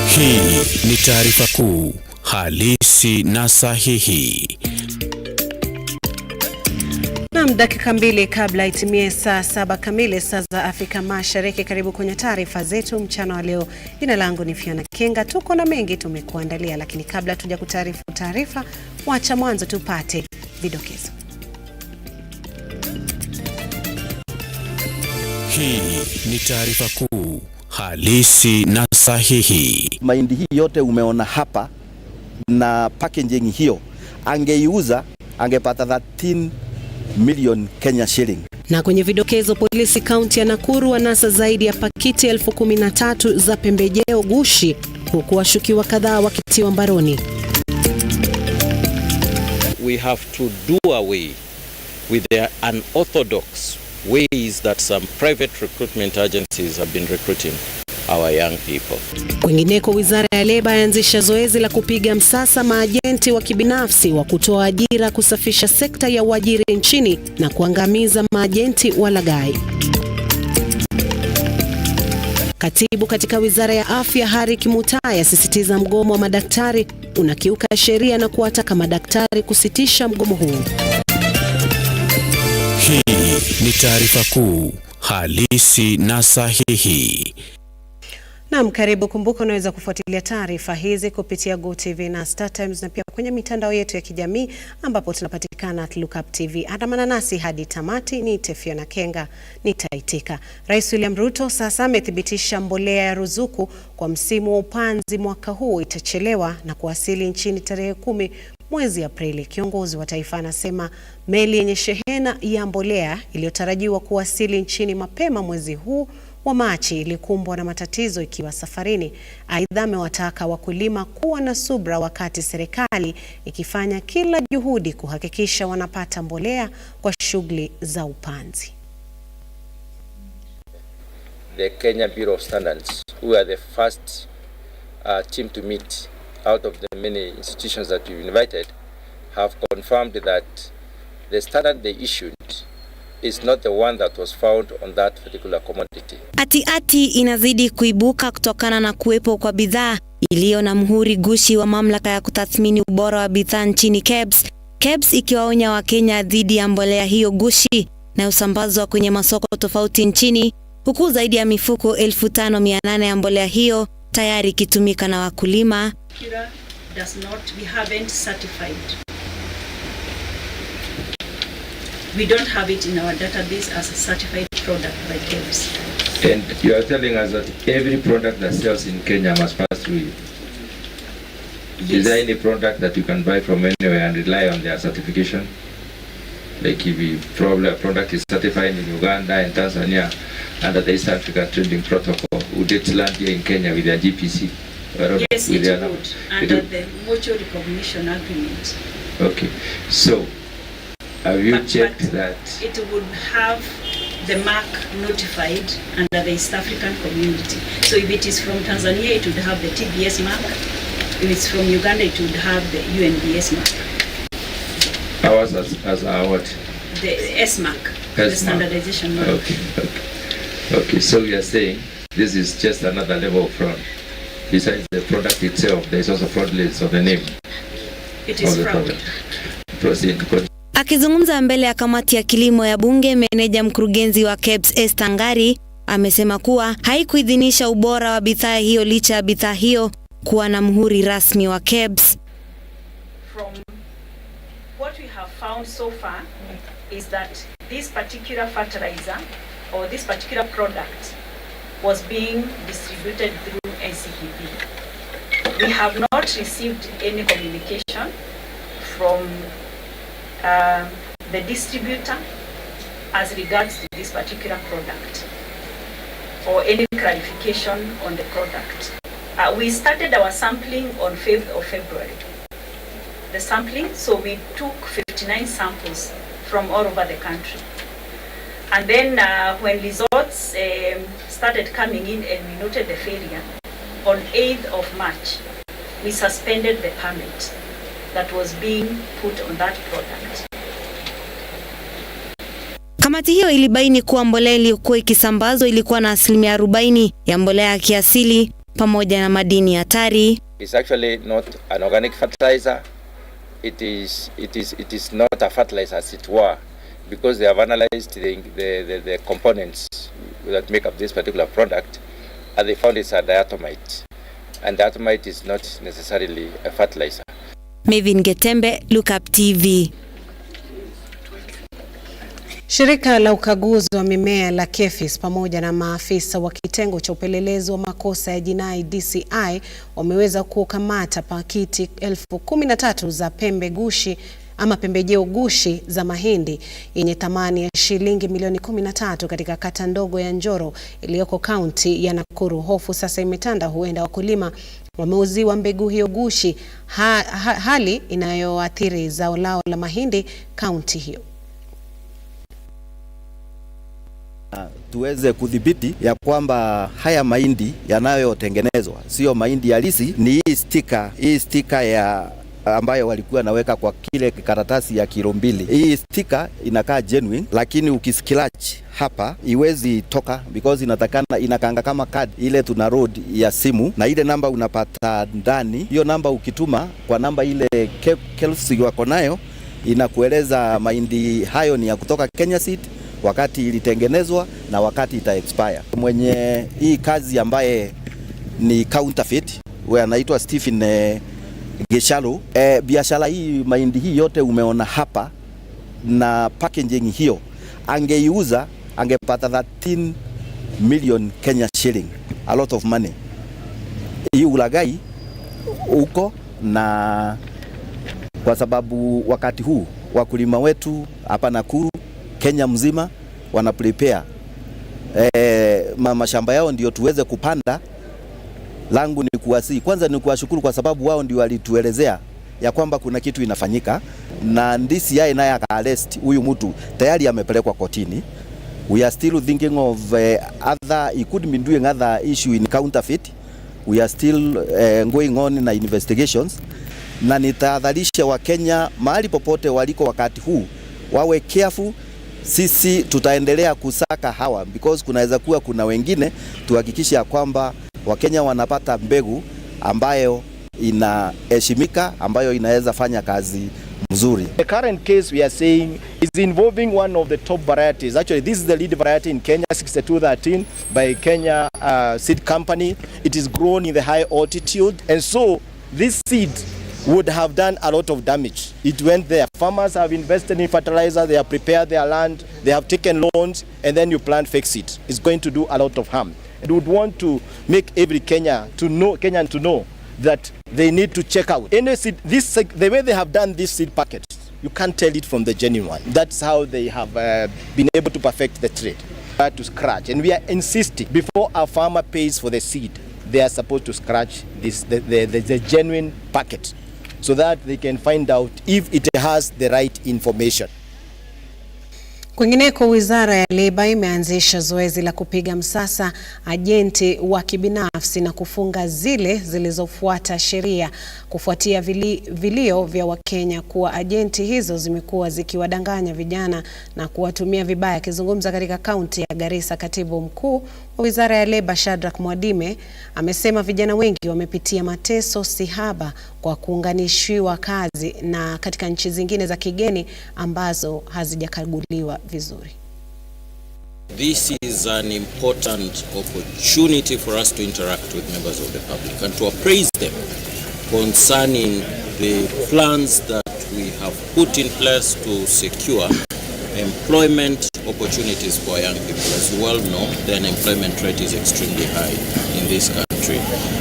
Hii ni taarifa kuu halisi na sahihi. Dakika mbili kabla itimie saa 7 kamili saa za Afrika Mashariki. Karibu kwenye taarifa zetu mchana wa leo. Jina langu ni Fiona Kenga. Tuko na mengi tumekuandalia, lakini kabla tuja kutaarifu taarifa, wacha mwanzo tupate vidokezo. Hii ni taarifa kuu halisi na sahihi. Mahindi hii yote umeona hapa na packaging hiyo, angeiuza angepata 13 million Kenya shilling. Na kwenye vidokezo, polisi kaunti ya Nakuru wanasa zaidi ya pakiti 13,000 za pembejeo gushi, huku washukiwa kadhaa wakitiwa mbaroni. We have to do away with the unorthodox ways that some private recruitment agencies have been recruiting our young people. Kwingineko, wizara ya leba yaanzisha zoezi la kupiga msasa maajenti wa kibinafsi wa kutoa ajira, kusafisha sekta ya uajiri nchini na kuangamiza maajenti walaghai. Katibu katika wizara ya afya Harry Kimutai asisitiza mgomo wa madaktari unakiuka sheria na kuwataka madaktari kusitisha mgomo huu. Hii ni taarifa kuu halisi na sahihi. Naam, karibu. Kumbuka unaweza kufuatilia taarifa hizi kupitia GoTV na StarTimes na pia kwenye mitandao yetu ya kijamii ambapo tunapatikana @Lookuptv. Andamana nasi hadi tamati. Ni Fiona Kenga, nitaitika. Rais William Ruto sasa amethibitisha mbolea ya ruzuku kwa msimu wa upanzi mwaka huu itachelewa na kuwasili nchini tarehe 10 mwezi Aprili. Kiongozi wa taifa anasema meli yenye shehena ya mbolea iliyotarajiwa kuwasili nchini mapema mwezi huu wa Machi ilikumbwa na matatizo ikiwa safarini. Aidha, amewataka wakulima kuwa na subra wakati serikali ikifanya kila juhudi kuhakikisha wanapata mbolea kwa shughuli za upanzi. The Kenya Bureau of Standards, who are the first team to meet out of the many institutions that we've invited, have confirmed that the standard they issued is not the one that was found on that particular commodity. Ati inazidi kuibuka kutokana na kuwepo kwa bidhaa iliyo na mhuri gushi wa mamlaka ya kutathmini ubora wa bidhaa nchini KEBS ikiwaonya Wakenya dhidi ya mbolea hiyo gushi na usambazwa kwenye masoko tofauti nchini, huku zaidi ya mifuko 5,800 ya mbolea hiyo tayari ikitumika na wakulima. We don't have it in our database as a certified product by KEBS. And you are telling us that every product that sells in Kenya must pass through you? Yes. Is there any product that you can buy from anywhere and rely on their certification? Like if a product is certified in Uganda and Tanzania under the East African Trading Protocol, would it land here in Kenya with their GPC? Yes, it would, under the Mutual Recognition Agreement. Okay, so have you checked that? It would have the mark notified under the East African community. So if it is from Tanzania, it would have the TBS mark. If it's from Uganda, it would have the UNBS mark. Ours as our what? The S mark, the standardization mark. Okay, so you are saying this is just another level of fraud. Besides the product itself, there is also fraudulence of the name. It is fraud. Proceed. Akizungumza mbele ya kamati ya kilimo ya bunge, meneja mkurugenzi wa KEBS Esther Ngari amesema kuwa haikuidhinisha ubora wa bidhaa hiyo licha ya bidhaa hiyo kuwa na mhuri rasmi wa KEBS. From what we have found so far is that this particular fertilizer or this particular product was being distributed through NCPB. We have not received any communication from the distributor as regards to this particular product or any clarification on the product. We started our sampling on 5th of February. The sampling, so we took 59 samples from all over the country. And then when results started coming in and we noted the failure, on 8th of March, we suspended the permit that was being put on that product. Kamati hiyo ilibaini kuwa mbolea iliyokuwa ikisambazwa ilikuwa na 40% ya mbolea ya kiasili pamoja na madini hatari. It's actually not an organic fertilizer. It is not a fertilizer as it were, because they have analyzed the components that make up this particular product, and they found it's a diatomite, and diatomite is not necessarily a fertilizer. Mevin Getembe, Lookuptv. Shirika la ukaguzi wa mimea la KEPHIS pamoja na maafisa wa kitengo cha upelelezi wa makosa ya jinai DCI wameweza kukamata pakiti 13,000 za pembejeo gushi za mahindi yenye thamani ya shilingi milioni 13 katika kata ndogo ya Njoro iliyoko kaunti ya Nakuru. Hofu sasa imetanda, huenda wakulima wameuziwa mbegu hiyo gushi, hali inayoathiri zao lao la mahindi kaunti hiyo. Tuweze kudhibiti ya kwamba haya mahindi yanayotengenezwa sio mahindi halisi, ni hii stika ya ambayo walikuwa naweka kwa kile karatasi ya kilo 2. Hii stika inakaa genuine, lakini ukiskratch hapa iwezi toka because inakanga kama card ile tuna road ya simu, na ile namba unapata ndani. Hiyo namba ukituma kwa namba ile KEPHIS wako nayo, inakueleza mahindi hayo ni ya kutoka Kenya Seed, wakati ilitengenezwa na wakati ita expire. Mwenye hii kazi ambaye ni counterfeit, wewe anaitwa Stephen Geshalo. Biashara hii mahindi hii yote umeona hapa na packaging hiyo, angeiuza angepata 13 million Kenya shilling, a lot of money. Hii ulagai uko, na kwa sababu wakati huu wakulima wetu hapa Nakuru, Kenya mzima wana prepare mashamba yao ndio tuweze kupanda. Langu ni kwanza ni kuwashukuru kwa sababu wao ndio walituelezea ya kwamba kuna kitu inafanyika, na ndisi yeye naye aka-arrest huyu mtu, tayari amepelekwa kotini. We are still thinking of he could be doing other issue in counterfeit. We are still going on na investigations, na nitahadharisha wa Kenya mahali popote waliko wakati huu wawe careful. Sisi tutaendelea kusaka hawa because kunaweza kuwa kuna wengine, tuhakikisha kwamba Wakenya wanapata mbegu ambayo inaheshimika, ambayo inaweza fanya kazi mzuri. The current case we are saying is involving one of the top varieties. Actually, this is the lead variety in Kenya, 6213 by Kenya Seed Company. It is grown in the high altitude, and so this seed would have done a lot of damage. It went there. Farmers have invested in fertilizer, they have prepared their land, they have taken loans, and then you plant fake seed. It's going to do a lot of harm. And we would want to make every Kenyan to know that they need to check out any seed. The way they have done this seed package, you can't tell it from the genuine one. That's how they have been able to perfect the trade. To scratch, and we are insisting before a farmer pays for the seed, they are supposed to scratch the genuine packet, so that they can find out if it has the right information. Kwingineko, Wizara ya Leba imeanzisha zoezi la kupiga msasa ajenti wa kibinafsi na kufunga zile zilizofuata sheria kufuatia vilio vya Wakenya kuwa ajenti hizo zimekuwa zikiwadanganya vijana na kuwatumia vibaya. Akizungumza katika kaunti ya Garissa, katibu mkuu wa Wizara ya Leba Shadrack Mwadime amesema vijana wengi wamepitia mateso sihaba kwa kuunganishiwa kazi na katika nchi zingine za kigeni ambazo hazijakaguliwa vizuri. This is an important opportunity for us to interact with members of the public and to appraise them concerning the plans that we have put in place to secure employment opportunities for young people. As you well know, the unemployment rate is extremely high in this country.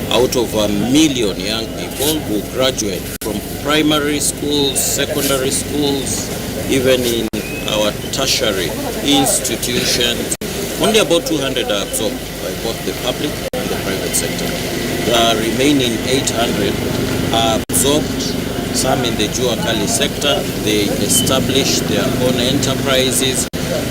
Out of 1 million young people who graduate from primary schools, secondary schools, even in our tertiary institutions, only about 200 are absorbed by both the public and the private sector. The remaining 800 are absorbed, some in the Jua Kali sector. They establish their own enterprises,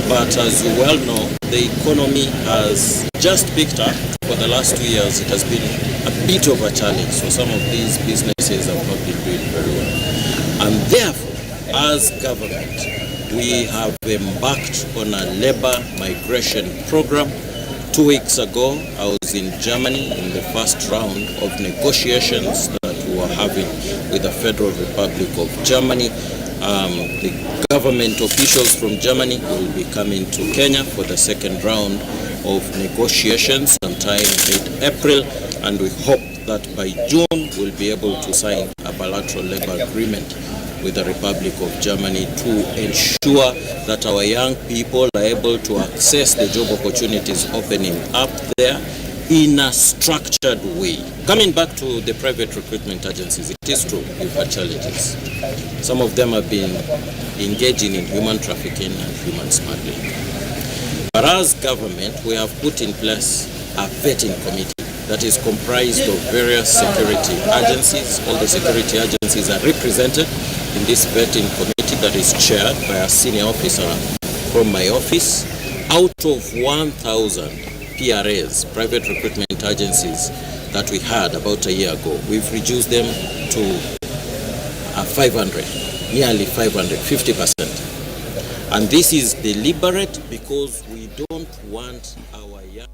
but as you well know, the economy has just picked up. For the last 2 years, it has been a bit of a challenge. So some of these businesses have not been doing very well. And therefore, as government, we have embarked on a labor migration program. 2 weeks ago, I was in Germany in the first round of negotiations that we were having with the Federal Republic of Germany. The government officials from Germany will be coming to Kenya for the second round of negotiations sometime mid-April, and we hope that by June we'll be able to sign a bilateral labor agreement with the Republic of Germany to ensure that our young people are able to access the job opportunities opening up there in a structured way. Coming back to the private recruitment agencies, it is true we've had challenges. Some of them have been engaging in human trafficking and human smuggling. But as government, we have put in place a vetting committee that is comprised of various security agencies. All the security agencies are represented in this vetting committee that is chaired by a senior officer from my office. Out of 1,000 PRAs, private recruitment agencies, that we had about a year ago, we've reduced them to 500, nearly 500, 50%. And this is deliberate because we don't want our young...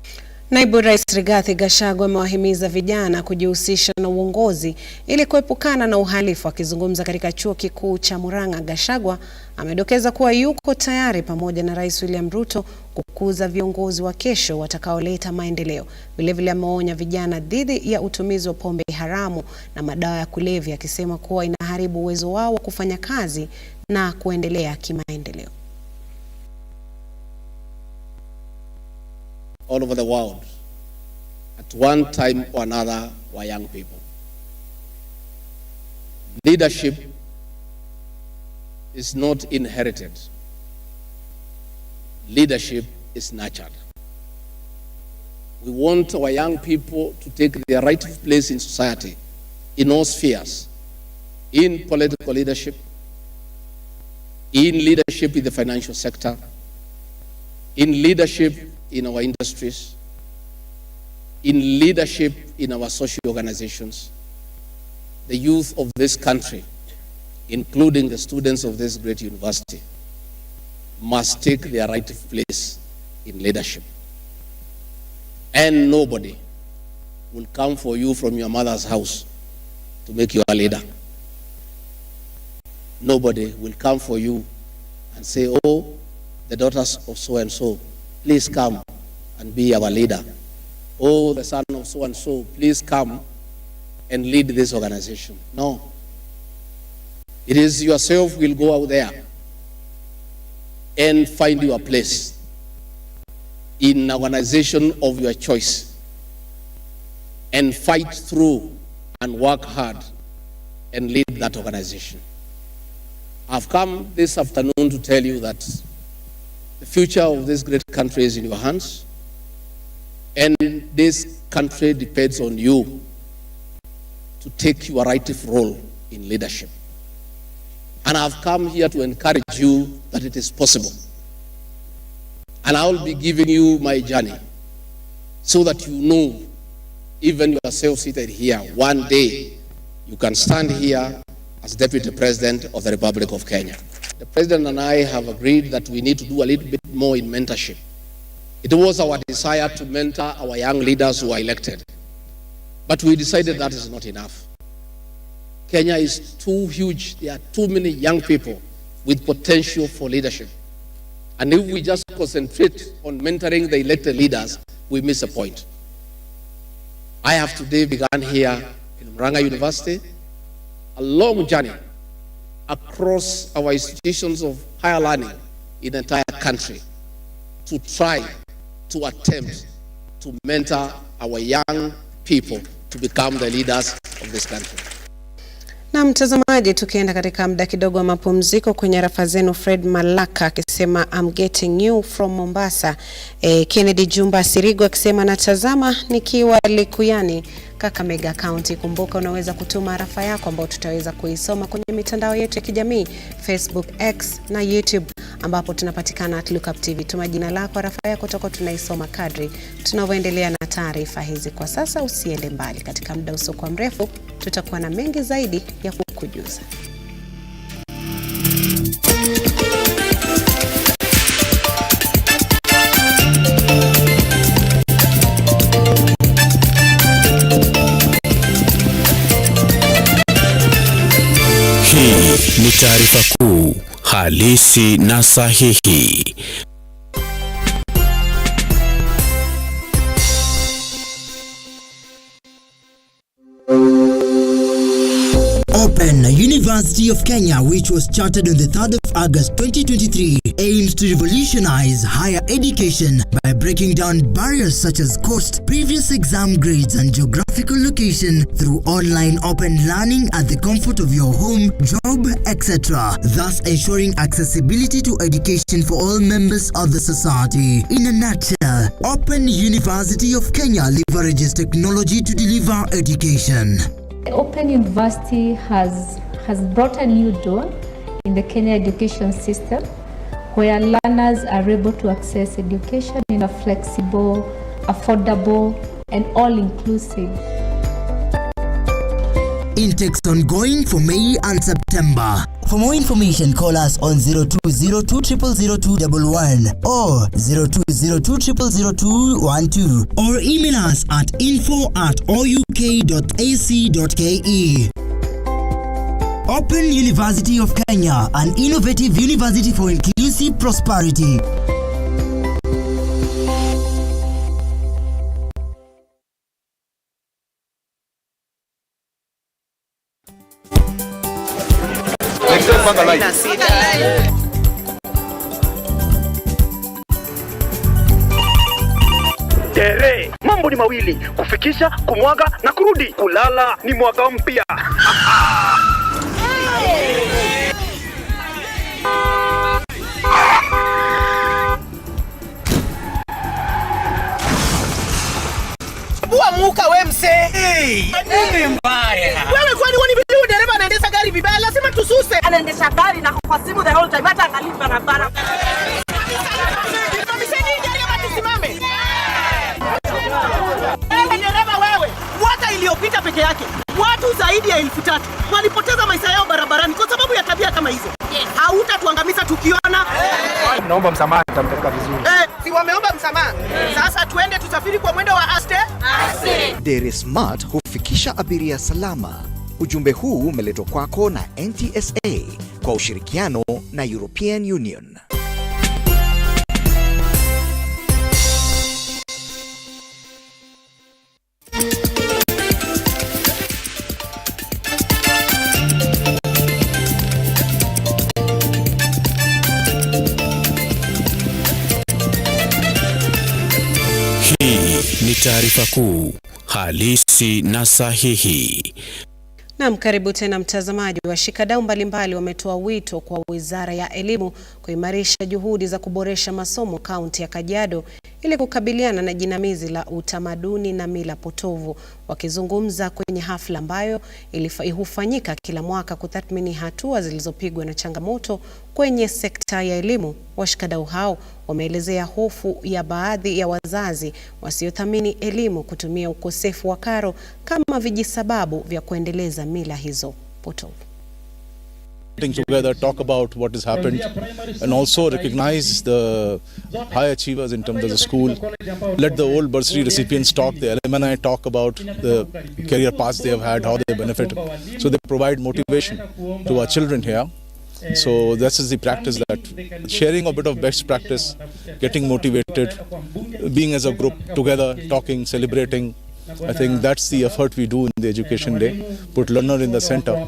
Naibu Rais Rigathi Gachagua amewahimiza vijana kujihusisha na uongozi ili kuepukana na uhalifu. Akizungumza katika chuo kikuu cha Murang'a, Gachagua amedokeza kuwa yuko tayari pamoja na Rais William Ruto kukuza viongozi wa kesho watakaoleta maendeleo. Vilevile ameonya vijana dhidi ya utumizi wa pombe haramu na madawa ya kulevya, akisema kuwa inaharibu uwezo wao wa kufanya kazi na kuendelea kimaendeleo. All over the world, at one time or another, were young people. Leadership is not inherited. Leadership is nurtured. We want our young people to take their rightful place in society, in all spheres, in political leadership, in leadership in the financial sector, in leadership in our industries, in leadership in our social organizations. The youth of this country, including the students of this great university, must take their rightful place in leadership. And nobody will come for you from your mother's house to make you a leader. Nobody will come for you and say, oh, the daughters of so-and-so, please come and be our leader. Oh, the son of so-and-so, please come and lead this organization. No. It is yourself who will go out there and find your place in an organization of your choice and fight through and work hard and lead that organization. I've come this afternoon to tell you that the future of this great country is in your hands, and this country depends on you to take your rightful role in leadership. And I've come here to encourage you that it is possible. And I'll be giving you my journey so that you know, even yourself seated here, one day you can stand here as Deputy President of the Republic of Kenya. The President and I have agreed that we need to do a little bit more in mentorship. It was our desire to mentor our young leaders who are elected. But we decided that is not enough. Kenya is too huge. There are too many young people with potential for leadership. And if we just concentrate on mentoring the elected leaders, we miss a point. I have today begun here in Murang'a University a long journey across our institutions of higher learning in the entire country to try to attempt to mentor our young people to become the leaders of this country. Na mtazamaji, tukienda katika muda kidogo wa mapumziko, kwenye rafa zenu Fred Malaka akisema I'm getting you from Mombasa. Kennedy Jumba Sirigo akisema natazama nikiwa Likuyani, Kakamega County. Kumbuka unaweza kutuma rafa yako ambayo tutaweza kuisoma kwenye mitandao yetu ya kijamii, Facebook, X na YouTube, ambapo tunapatikana @Lookuptv. Tuma jina lako, arafa yako, tutakuwa tunaisoma kadri tunavyoendelea na taarifa hizi. Kwa sasa usiende mbali, katika muda usiokuwa mrefu tutakuwa na mengi zaidi ya kukujuza. Hii ni taarifa kuu halisi na sahihi. Open University of Kenya, which was chartered on the 3rd of August 2023, aims to revolutionize higher education by breaking down barriers such as cost, previous exam grades, and geographical location through online open learning at the comfort of your home, job, etc., thus ensuring accessibility to education for all members of the society. In a nutshell, Open University of Kenya leverages technology to deliver education. Open University has brought a new dawn in the Kenya education system, where learners are able to access education in a flexible, affordable, and all-inclusive. Intakes ongoing for May and September. For more information, call us on 0202000211 or 0202000212 or email us at info@ouk.ac.ke. Open University of Kenya, an innovative university for inclusive prosperity. Tere, mambo ni mawili: kufikisha, kumwaga na kurudi. Kulala ni mwaka mpya. Muka we mse. Nini mbaya? Wewe kwani wani bidu dereva anaendesha gari vibaya, lazima tususe. Anaendesha gari na kwa simu the whole time, hata angalia barabara. Tusimame. Dereva wewe, mwaka iliyopita peke yake watu zaidi ya 3,000 walipoteza maisha yao barabarani kwa sababu ya tabia kama hizo. Hautatuangamiza tukiona. Naomba msamaha, tutamteka vizuri. Si wameomba msamaha. Sasa tuende tusafiri kwa mwendo wa aste. Dere Smart hufikisha abiria salama. Ujumbe huu umeletwa kwako na NTSA kwa ushirikiano na European Union. Ni taarifa kuu halisi na sahihi. Naam, karibu tena mtazamaji. Washikadau mbalimbali wametoa wito kwa Wizara ya Elimu kuimarisha juhudi za kuboresha masomo kaunti ya Kajiado ili kukabiliana na jinamizi la utamaduni na mila potovu. Wakizungumza kwenye hafla ambayo hufanyika kila mwaka kutathmini hatua zilizopigwa na changamoto kwenye sekta ya elimu, washikadau hao wameelezea hofu ya baadhi ya wazazi wasiothamini elimu kutumia ukosefu wa karo kama vijisababu vya kuendeleza mila hizo potovu. Together, talk about what has happened and also recognize the high achievers in terms of the school. Let the old bursary recipients talk, the alumni talk about the career paths they have had, how they benefit. So they provide motivation to our children here. So this is the practice, that sharing a bit of best practice, getting motivated, being as a group together, talking, celebrating. I think that's the effort we do in the Education Day. Put learner in the center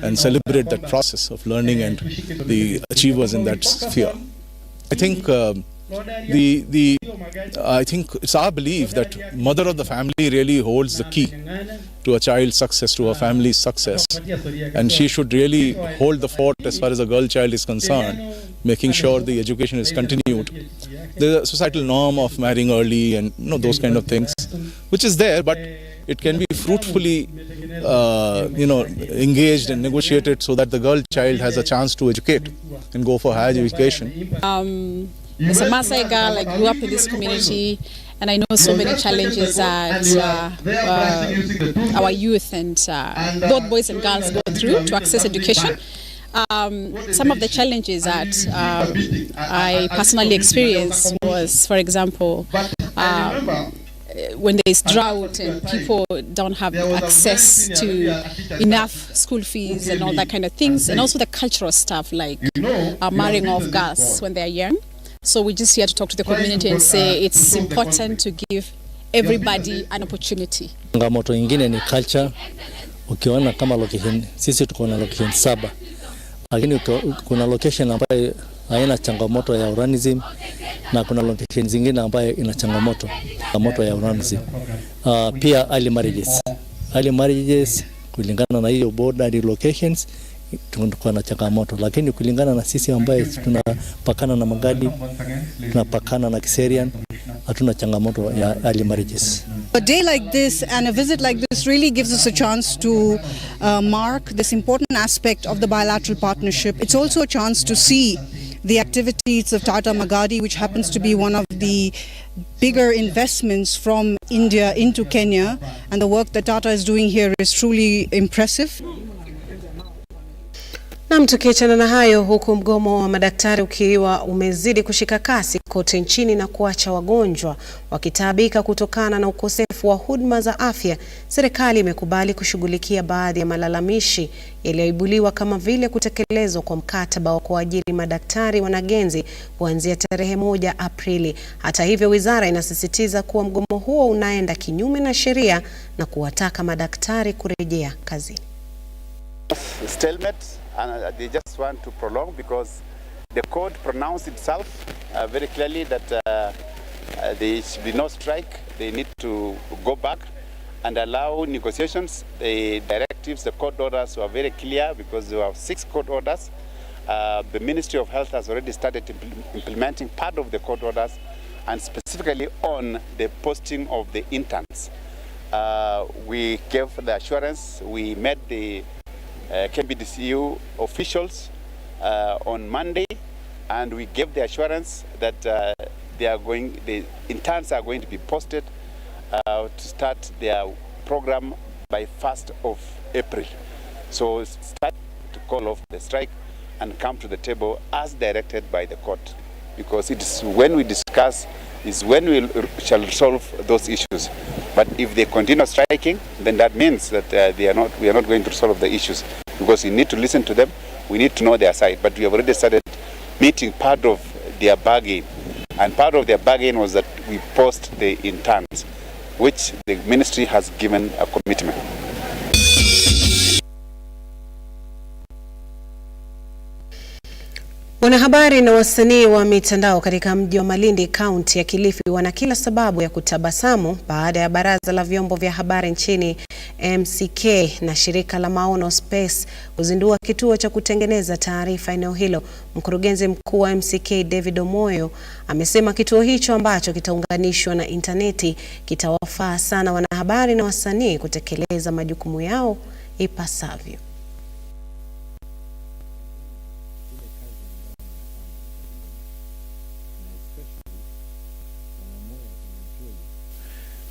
and celebrate that process of learning and the achievers in that sphere. I think I think it's our belief that mother of the family really holds the key to a child's success, to a family's success, and she should really hold the fort as far as a girl child is concerned, making sure the education is continued. The societal norm of marrying early and those kind of things, which is there, but it can be fruitfully engaged and negotiated so that the girl child has a chance to educate and go for higher education. As a Maasai girl, I grew up in this community, and I know so many challenges that our youth and both boys and girls go through to access education. Some of the challenges that I personally experienced was, for example, when there's drought and people don't have access to enough school fees and all that kind of things, and also the cultural stuff like marrying off girls when they're young. So we're just here to talk to the community and say it's important to give everybody an opportunity. Changamoto nyingine ni culture. Ukiona kama location, sisi tuko na location 7. Lakini kuna location ambayo haina changamoto ya urbanism na kuna location zingine ambayo ina changamoto ya urbanism. Pia early marriages kulingana na hiyo border locations tunakuwa na changamoto, lakini kulingana na sisi ambaye tunapakana na Magadi, tunapakana na Kiserian, hatuna changamoto ya early marriages. A day like this and a visit like this really gives us a chance to mark this important aspect of the bilateral partnership. It's also a chance to see the activities of Tata Magadi, which happens to be one of the bigger investments from India into Kenya, and the work that Tata is doing here is truly impressive. Na tukiachana na hayo, huku mgomo wa madaktari ukiwa umezidi kushika kasi kote nchini na kuacha wagonjwa wakitaabika kutokana na ukosefu wa huduma za afya, serikali imekubali kushughulikia baadhi ya malalamishi yaliyoibuliwa kama vile kutekelezwa kwa mkataba wa kuajiri madaktari wanagenzi kuanzia tarehe 1 Aprili. Hata hivyo, wizara inasisitiza kuwa mgomo huo unaenda kinyume na sheria na kuwataka madaktari kurejea kazini. Stalemate, and they just want to prolong because the court pronounced itself very clearly that there should be no strike. They need to go back and allow negotiations. The directives, the court orders were very clear because there were 6 court orders. The Ministry of Health has already started implementing part of the court orders, and specifically on the posting of the interns. We gave the assurance, we met the KBDCU officials on Monday, and we gave the assurance that the interns are going to be posted to start their program by 1st of April. So start to call off the strike and come to the table as directed by the court, because it is when we discuss is when we shall resolve those issues. But if they continue striking, then that means that we are not going to resolve the issues, because we need to listen to them, we need to know their side. But we have already started meeting part of their bargain, and part of their bargain was that we post the interns, which the ministry has given a commitment. Wanahabari na wasanii wa mitandao katika mji wa Malindi, kaunti ya Kilifi, wana kila sababu ya kutabasamu baada ya baraza la vyombo vya habari nchini MCK na shirika la Maono Space kuzindua kituo cha kutengeneza taarifa eneo hilo. Mkurugenzi mkuu wa MCK David Omoyo amesema kituo hicho ambacho kitaunganishwa na interneti kitawafaa sana wanahabari na wasanii kutekeleza majukumu yao ipasavyo.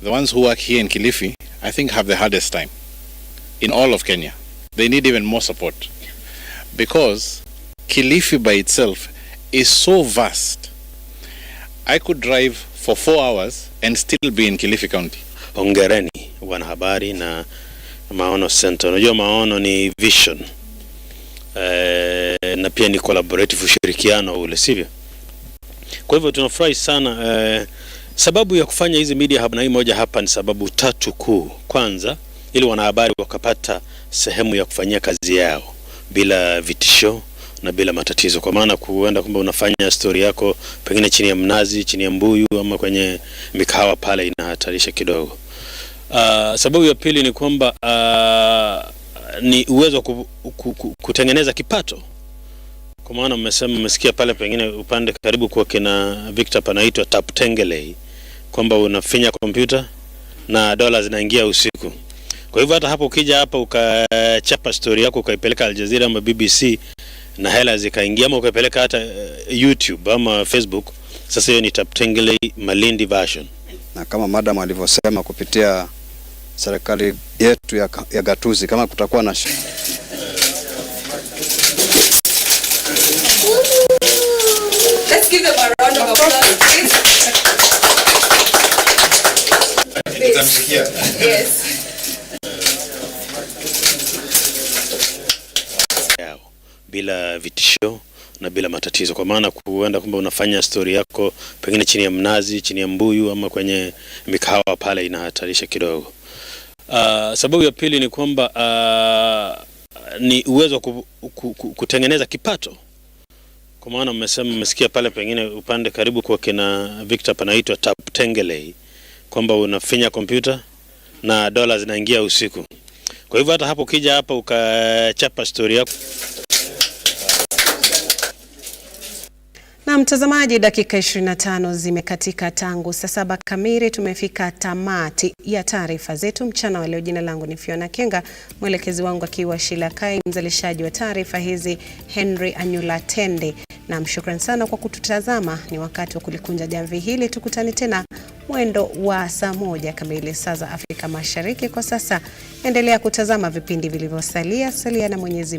The ones who work here in Kilifi, I think, have the hardest time in all of Kenya. They need even more support because Kilifi by itself is so vast. I could drive for 4 hours and still be in Kilifi County. Hongereni wanahabari na Maono Center. Unajua Maono ni vision na pia ni collaborative, ushirikiano ule, sivyo? Kwa hivyo tunafurahi sana. Sababu ya kufanya hizi media hub na hii moja hapa ni sababu 3 kuu. Kwanza, ili wanahabari wakapata sehemu ya kufanyia kazi yao bila vitisho na bila matatizo. Kwa maana kuenda kwamba unafanya story yako pengine chini ya mnazi, chini ya mbuyu ama kwenye mikahawa pale, inahatarisha kidogo. Sababu ya pili ni kwamba ni uwezo kutengeneza kipato. Kwa maana mmesikia pale pengine upande karibu kwa kina Victor panaitwa tap tengelei, kwamba unafinya kompyuta na dola zinaingia usiku. Kwa hivyo hata hapo ukija hapa ukachapa story yako ukaipeleka Al Jazeera ama BBC na hela zikaingia, ama ukaipeleka hata YouTube ama Facebook, sasa hiyo ni Taptengele Malindi version. Na kama madam alivyosema, kupitia serikali yetu ya gatuzi, kama kutakuwa na Let's give them a round of applause, please. Yes. Bila vitisho na bila matatizo, kwa maana kuenda kwamba unafanya story yako pengine chini ya mnazi, chini ya mbuyu ama kwenye mikahawa pale, inahatarisha kidogo. Sababu ya pili ni kwamba ni uwezo kutengeneza kipato. Kwa maana mmesikia pale pengine upande karibu kwa kina Victor panaitwa Taptengele, kwamba unafinya kompyuta na dola zinaingia usiku. Kwa hivyo hata hapo kija hapa ukachapa story yako. Na mtazamaji, dakika 25 zimekatika tangu saa 7 kamili. Tumefika tamati ya taarifa zetu mchana wa leo. Jina langu ni Fiona Kenga, mwelekezi wangu akiwa Shila Kai, mzalishaji wa taarifa hizi Henry Anyula Tende. Na mshukrani sana kwa kututazama. Ni wakati wa kulikunja jamvi hili. Tukutane tena mwendo wa saa 1 kamili saa za Afrika Mashariki. Kwa sasa endelea kutazama vipindi vilivyosalia. Salia na Mwenyezi